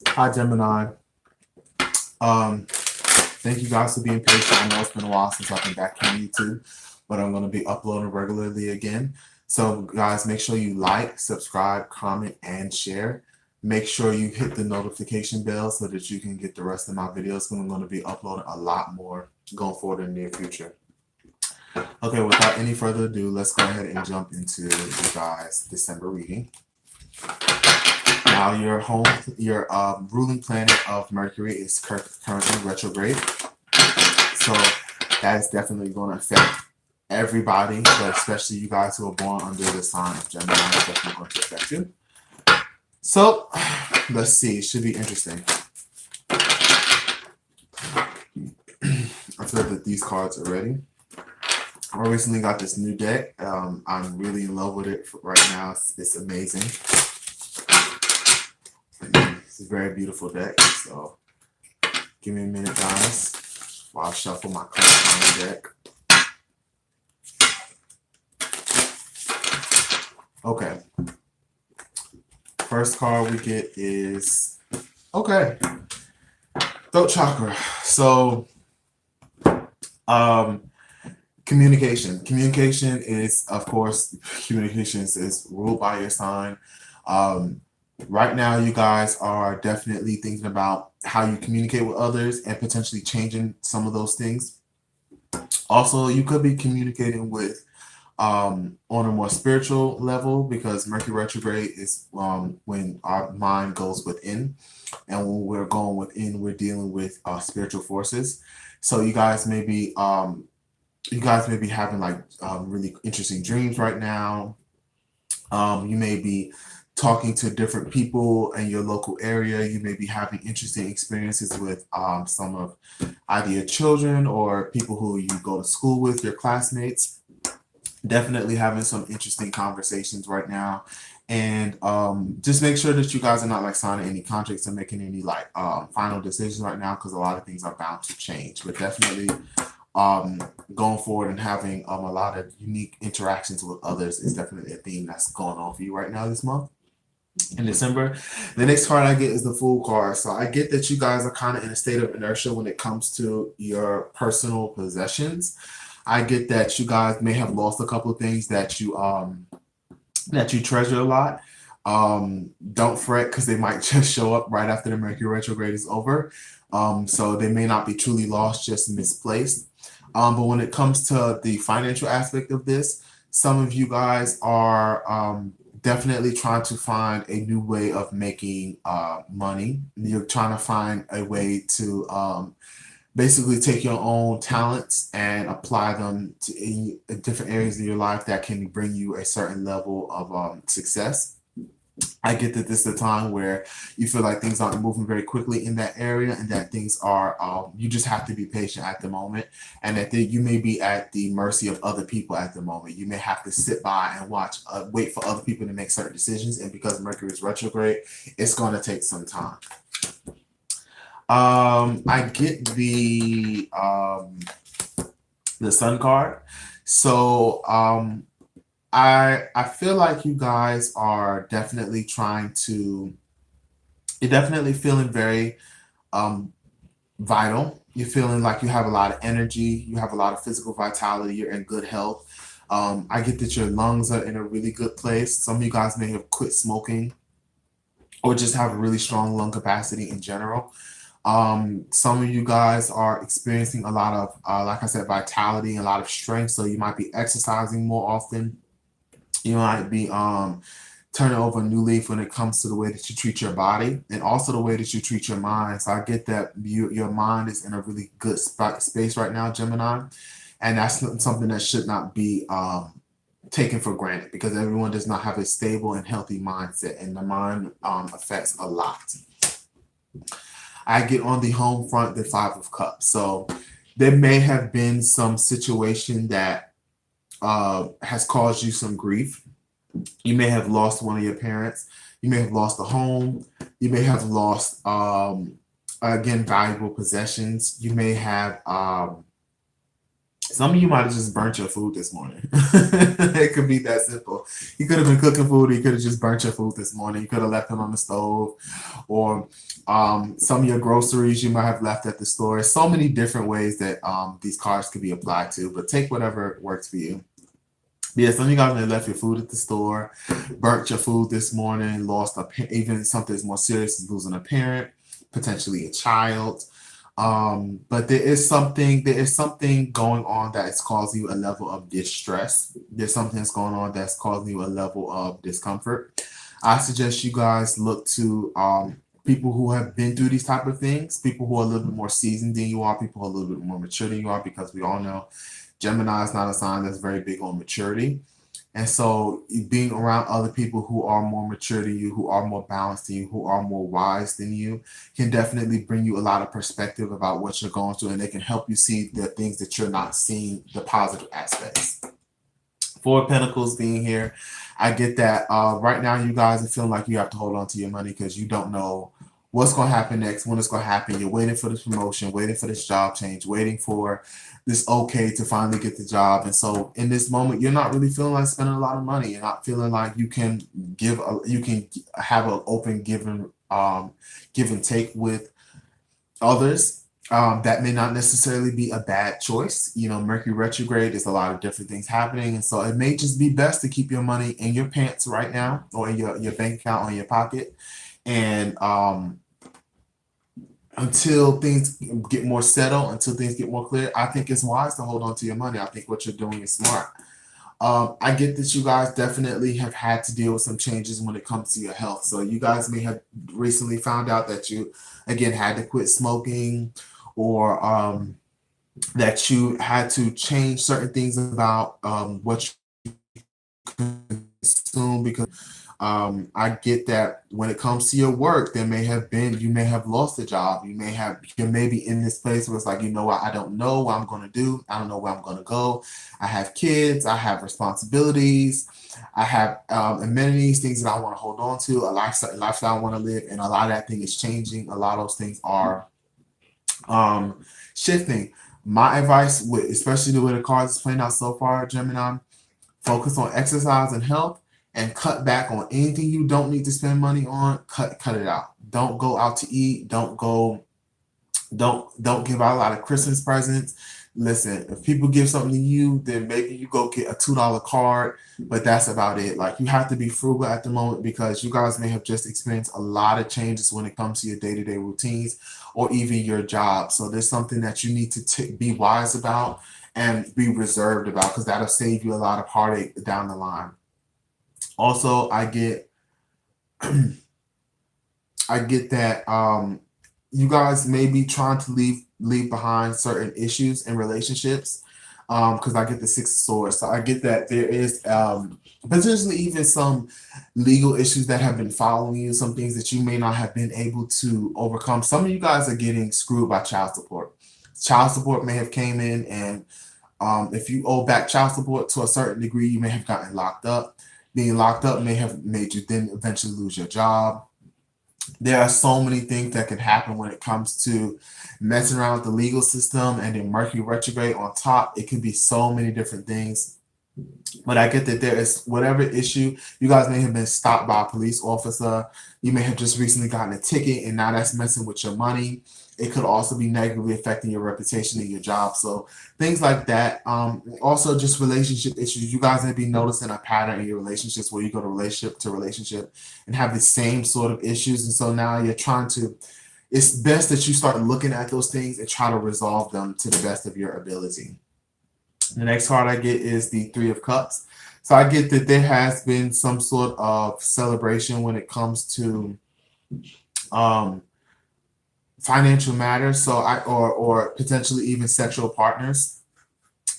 Hi, Gemini. Thank you guys for being patient. I know it's been a while since I've been back on YouTube, but I'm going to be uploading regularly again. So, guys, make sure you like, subscribe, comment, and share. Make sure you hit the notification bell so that you can get the rest of my videos. I'm going to be uploading a lot more going forward in the near future. Okay, without any further ado, let's go ahead and jump into you guys' December reading. Now, your ruling planet of Mercury is currently retrograde, so that is definitely going to affect everybody, but especially you guys who are born under the sign of Gemini. It's definitely going to affect you. So, let's see. It should be interesting. I feel that these cards are ready. I recently got this new deck. I'm really in love with it right now. It's amazing. It's a very beautiful deck. So give me a minute, guys, while I shuffle my cards on the deck. Okay. First card we get is throat chakra. So communication. Communication is, of course, communications is ruled by your sign. Right now, you guys are definitely thinking about how you communicate with others and potentially changing some of those things. Also, you could be communicating with on a more spiritual level, because Mercury retrograde is when our mind goes within, and when we're going within, we're dealing with spiritual forces. So you guys may be having like really interesting dreams right now. You may be talking to different people in your local area. You may be having interesting experiences with some of either your children or people who you go to school with, your classmates. Definitely having some interesting conversations right now. And just make sure that you guys are not like signing any contracts or making any like final decisions right now, because a lot of things are bound to change. But definitely going forward and having a lot of unique interactions with others is definitely a theme that's going on for you right now this month. In December, the next card I get is the Fool card. So I get that you guys are kind of in a state of inertia when it comes to your personal possessions. I get that you guys may have lost a couple of things that you treasure a lot. Don't fret, because they might just show up right after the Mercury retrograde is over. So they may not be truly lost, just misplaced. But when it comes to the financial aspect of this, some of you guys are definitely trying to find a new way of making money. You're trying to find a way to basically take your own talents and apply them to different areas of your life that can bring you a certain level of success. I get that this is a time where you feel like things aren't moving very quickly in that area, and that things are, you just have to be patient at the moment, and that you may be at the mercy of other people at the moment. You may have to sit by and watch, wait for other people to make certain decisions, and because Mercury is retrograde, it's going to take some time. I get the Sun card. So I feel like you guys are definitely you're definitely feeling very vital. You're feeling like you have a lot of energy, you have a lot of physical vitality, you're in good health. I get that your lungs are in a really good place. Some of you guys may have quit smoking or just have a really strong lung capacity in general. Some of you guys are experiencing a lot of, like I said, vitality and a lot of strength. So you might be exercising more often. You might be turning over a new leaf when it comes to the way that you treat your body, and also the way that you treat your mind. So I get that your mind is in a really good space right now, Gemini. And that's something that should not be taken for granted, because everyone does not have a stable and healthy mindset, and the mind affects a lot. I get on the home front the Five of Cups. So there may have been some situation that has caused you some grief. You may have lost one of your parents. You may have lost a home. You may have lost, again, valuable possessions. You may have Some of you might have just burnt your food this morning. It could be that simple. You could have been cooking food, or you could have just burnt your food this morning. You could have left it on the stove, or some of your groceries you might have left at the store. So many different ways that these cards could be applied to, but take whatever works for you. Yeah, some of you guys may have left your food at the store, burnt your food this morning, lost even something that's more serious as losing a parent, potentially a child. But there is something going on that is causing you a level of distress. There's something that's going on that's causing you a level of discomfort. I suggest you guys look to people who have been through these type of things, people who are a little bit more seasoned than you are, people who are a little bit more mature than you are, because we all know Gemini is not a sign that's very big on maturity. And so being around other people who are more mature than you, who are more balanced than you, who are more wise than you, can definitely bring you a lot of perspective about what you're going through, and they can help you see the things that you're not seeing, the positive aspects. Four of Pentacles being here, I get that. Right now, you guys are feeling like you have to hold on to your money because you don't know what's going to happen next, when it's going to happen. You're waiting for this promotion, waiting for this job change, waiting for this okay to finally get the job. And so in this moment, you're not really feeling like spending a lot of money. You're not feeling like you can you can have an open give and take with others. That may not necessarily be a bad choice. You know, Mercury retrograde is a lot of different things happening. And so it may just be best to keep your money in your pants right now, or in your bank account, or in your pocket. And until things get more settled, until things get more clear, I think it's wise to hold on to your money. I think what you're doing is smart. I get that you guys definitely have had to deal with some changes when it comes to your health. So you guys may have recently found out that you, again, had to quit smoking, or that you had to change certain things about what you consume, because I get that when it comes to your work, you may have lost a job. You may be in this place where it's like, you know what, I don't know what I'm going to do. I don't know where I'm going to go. I have kids. I have responsibilities. I have amenities, things that I want to hold on to, a lifestyle I want to live. And a lot of that thing is changing. A lot of those things are shifting. My advice, especially the way the cards is playing out so far, Gemini, focus on exercise and health, and cut back on anything you don't need to spend money on. Cut it out. Don't go out to eat. Don't give out a lot of Christmas presents. Listen, if people give something to you, then maybe you go get a $2 card, but that's about it. Like, you have to be frugal at the moment, because you guys may have just experienced a lot of changes when it comes to your day-to-day routines, or even your job. So there's something that you need to be wise about and be reserved about, because that'll save you a lot of heartache down the line. Also, I get that you guys may be trying to leave behind certain issues in relationships, because I get the Six of Swords. So I get that there is potentially even some legal issues that have been following you, some things that you may not have been able to overcome. Some of you guys are getting screwed by child support. Child support may have came in, and if you owe back child support to a certain degree, you may have gotten locked up. Being locked up may have made you then eventually lose your job. There are so many things that can happen when it comes to messing around with the legal system, and then Mercury retrograde on top. It can be so many different things. But I get that there is whatever issue. You guys may have been stopped by a police officer. You may have just recently gotten a ticket, and now that's messing with your money. It could also be negatively affecting your reputation and your job. So things like that. Also, just relationship issues. You guys may be noticing a pattern in your relationships where you go to relationship to relationship and have the same sort of issues. And so now you're trying to, it's best that you start looking at those things and try to resolve them to the best of your ability. The next card I get is the Three of Cups. So I get that there has been some sort of celebration when it comes to financial matters, so or potentially even sexual partners.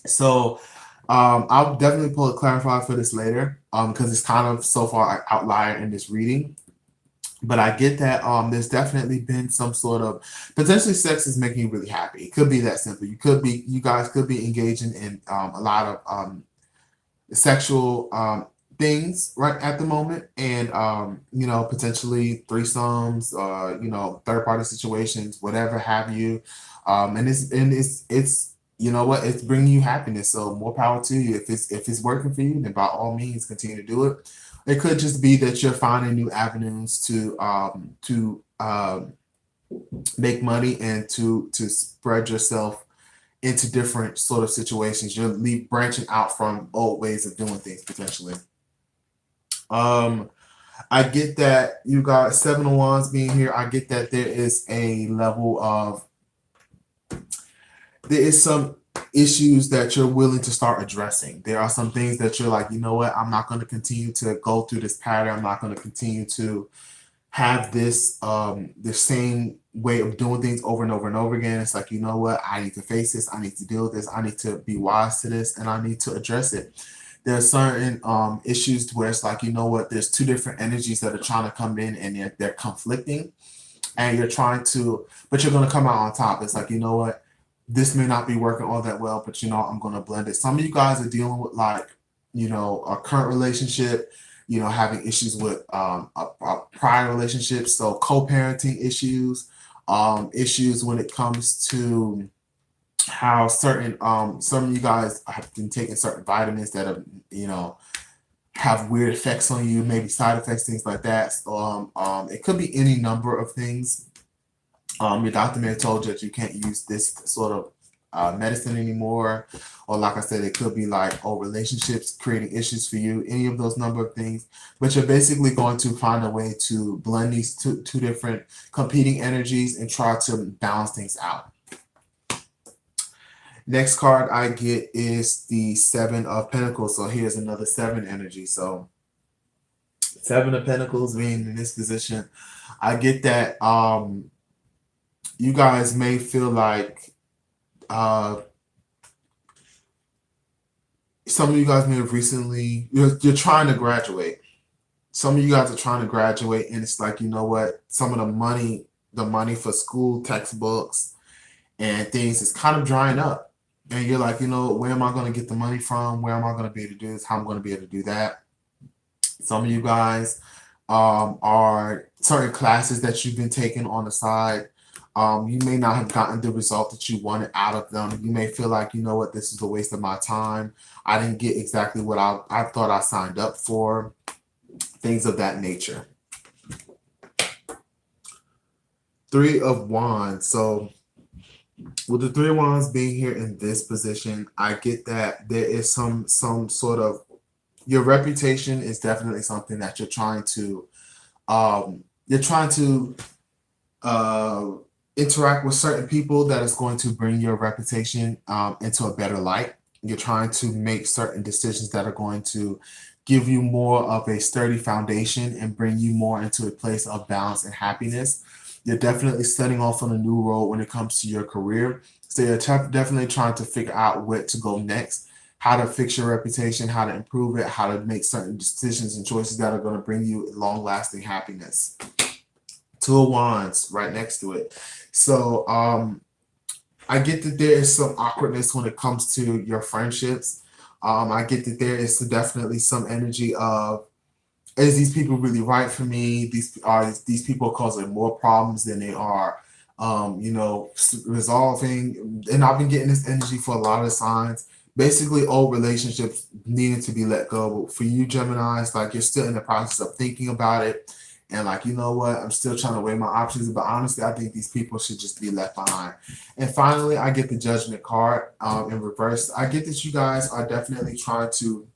So I'll definitely pull a clarifier for this later, because it's kind of so far an outlier in this reading. But I get that there's definitely been some sort of, potentially sex is making you really happy. It could be that simple. You guys could be engaging in a lot of sexual things right at the moment, and potentially threesomes, third party situations, whatever have you. And it's you know what, it's bringing you happiness. So more power to you. If it's working for you, then by all means continue to do it. It could just be that you're finding new avenues to make money and to spread yourself into different sort of situations. You're branching out from old ways of doing things potentially. Um, I get that you got Seven of Wands being here. I get that there is a level of there is some issues that you're willing to start addressing. There are some things that you're like, you know what, I'm not going to continue to go through this pattern. I'm not going to continue to have this the same way of doing things over and over and over again. It's like, you know what, I need to face this, I need to deal with this, I need to be wise to this, and I need to address it. There are certain issues where it's like, you know what, there's two different energies that are trying to come in and they're conflicting, and you're trying to, but you're going to come out on top. It's like, you know what, this may not be working all that well, but you know, I'm going to blend it. Some of you guys are dealing with like, you know, a current relationship, you know, having issues with a prior relationship. So co-parenting issues, issues when it comes to how certain, some of you guys have been taking certain vitamins that have, you know, have weird effects on you, maybe side effects, things like that. So, it could be any number of things. Your doctor may have told you that you can't use this sort of medicine anymore, or like I said, it could be like, oh, relationships creating issues for you, any of those number of things. But you're basically going to find a way to blend these two different competing energies and try to balance things out. Next card I get is the Seven of Pentacles. So here's another seven energy. So Seven of Pentacles being in this position, I get that you guys may feel like some of you guys may have recently, you're trying to graduate. Some of you guys are trying to graduate, and it's like, you know what, some of the money for school textbooks and things is kind of drying up. And you're like, you know, where am I going to get the money from? Where am I going to be able to do this? How am I going to be able to do that? Some of you guys are certain classes that you've been taking on the side. You may not have gotten the result that you wanted out of them. You may feel like, you know what, this is a waste of my time. I didn't get exactly what I thought I signed up for. Things of that nature. Three of Wands. So with the Three of Wands being here in this position, I get that there is some sort of, your reputation is definitely something that you're trying to interact with certain people that is going to bring your reputation into a better light. You're trying to make certain decisions that are going to give you more of a sturdy foundation and bring you more into a place of balance and happiness. You're definitely setting off on a new road when it comes to your career. So you're definitely trying to figure out where to go next, how to fix your reputation, how to improve it, how to make certain decisions and choices that are going to bring you long-lasting happiness. Two of Wands right next to it. So I get that there is some awkwardness when it comes to your friendships. I get that there is definitely some energy of, is these people really right for me? These people causing more problems than they are, you know, resolving. And I've been getting this energy for a lot of signs. Basically, old relationships needing to be let go. But for you, Gemini, it's like you're still in the process of thinking about it. And like, you know what, I'm still trying to weigh my options. But honestly, I think these people should just be left behind. And finally, I get the Judgment card in reverse. I get that you guys are definitely trying to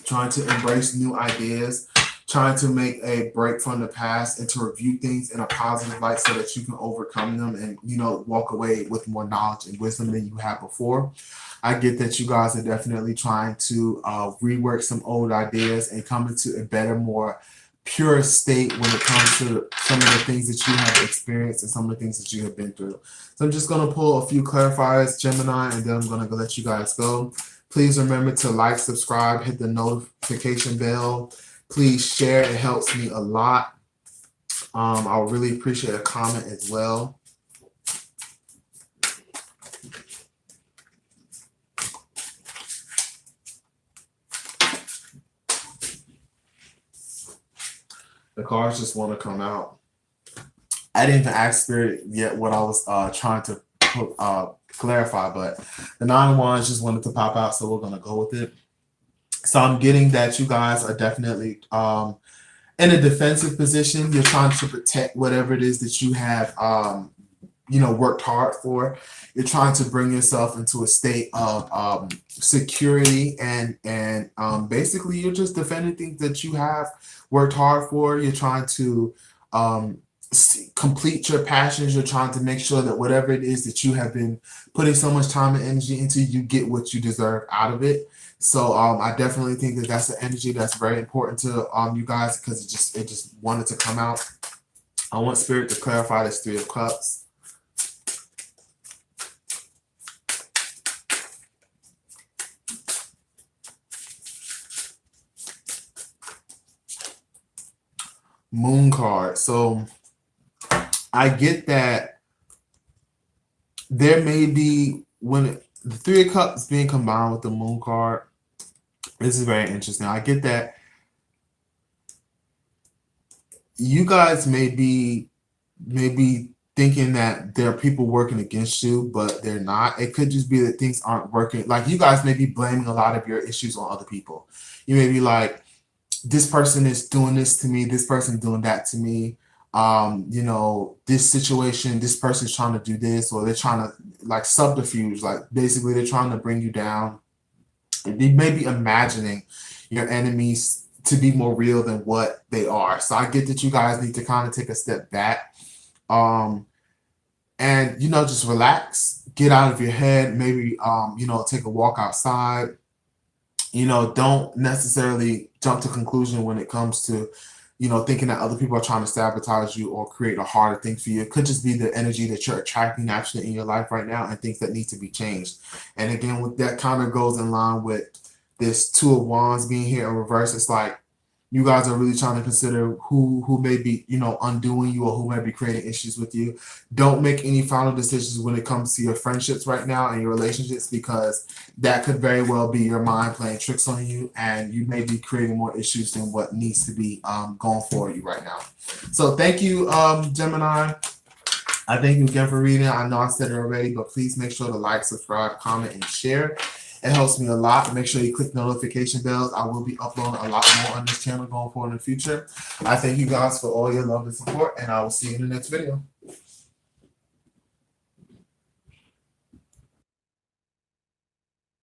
embrace new ideas, trying to make a break from the past and to review things in a positive light so that you can overcome them and, you know, walk away with more knowledge and wisdom than you had before. I get that you guys are definitely trying to rework some old ideas and come into a better, more pure state when it comes to some of the things that you have experienced and some of the things that you have been through. So I'm just going to pull a few clarifiers, Gemini, and then I'm going to let you guys go. Please remember to like, subscribe, hit the notification bell. Please share. It helps me a lot. I'll really appreciate a comment as well. The cards just want to come out. I didn't even ask Spirit yet what I was trying to clarify, but the Nine of Wands just wanted to pop out, so we're gonna go with it. So I'm getting that you guys are definitely in a defensive position. You're trying to protect whatever it is that you have worked hard for. You're trying to bring yourself into a state of security, and basically you're just defending things that you have worked hard for. You're trying to complete your passions. You're trying to make sure that whatever it is that you have been putting so much time and energy into, you get what you deserve out of it. So I definitely think that that's the energy that's very important to you guys, because it just wanted to come out. I want Spirit to clarify this Three of Cups. Moon card. So I get that there may be, when the Three of Cups being combined with the Moon card, this is very interesting. I get that you guys may be thinking that there are people working against you, but they're not. It could just be that things aren't working. Like, you guys may be blaming a lot of your issues on other people. You may be like, this person is doing this to me, this person doing that to me. This situation, this person's trying to do this, or they're trying to like subterfuge, like basically they're trying to bring you down. They may be imagining your enemies to be more real than what they are. So I get that you guys need to kind of take a step back, and just relax, get out of your head, maybe take a walk outside. Don't necessarily jump to conclusion when it comes to thinking that other people are trying to sabotage you or create a harder thing for you. It could just be the energy that you're attracting naturally in your life right now, and things that need to be changed. And again, with that kind of goes in line with this Two of Wands being here in reverse. It's like you guys are really trying to consider who may be, undoing you, or who may be creating issues with you. Don't make any final decisions when it comes to your friendships right now and your relationships, because that could very well be your mind playing tricks on you, and you may be creating more issues than what needs to be going for you right now. So thank you, Gemini. I thank you again for reading. I know I said it already, but please make sure to like, subscribe, comment, and share. It helps me a lot. Make sure you click the notification bells. I will be uploading a lot more on this channel going forward in the future. I thank you guys for all your love and support, and I will see you in the next video.